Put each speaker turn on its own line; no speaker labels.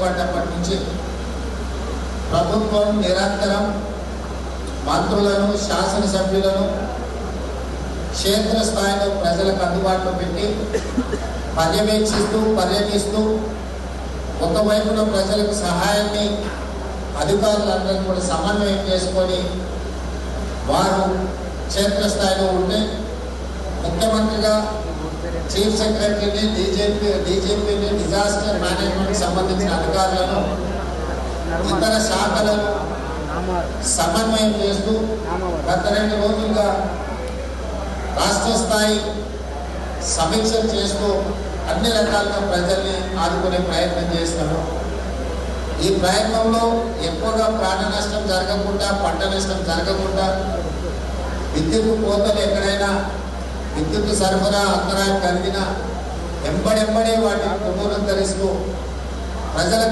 పడ్డప్పటి నుంచి ప్రభుత్వం నిరంతరం మంత్రులను శాసనసభ్యులను క్షేత్రస్థాయిలో ప్రజలకు అందుబాటులో పెట్టి పర్యటిస్తూ ఒకవైపున ప్రజలకు సహాయాన్ని అధికారులందరూ కూడా సమన్వయం చేసుకొని వారు క్షేత్రస్థాయిలో ఉంటే ముఖ్యమంత్రిగా చీఫ్ సెక్రటరీని డీజీపీని డిజాస్టర్ మేనేజ్మెంట్ సంబంధించిన అధికారులను ఇతర శాఖలను సమన్వయం చేస్తూ గత 2 రోజులుగా రాష్ట్ర స్థాయి సమీక్షలు చేస్తూ అన్ని రకాలుగా ప్రజల్ని ఆదుకునే ప్రయత్నం చేస్తాము. ఈ ప్రయత్నంలో ఎక్కువగా ప్రాణ నష్టం జరగకుండా, పంట నష్టం జరగకుండా, విద్యుత్ కోతలు ఎక్కడైనా విద్యుత్ సరఫరా అంతరాయం కలిగిన ఎంబడెంబడే వాటిని పునరుద్ధరిస్తూ ప్రజలకు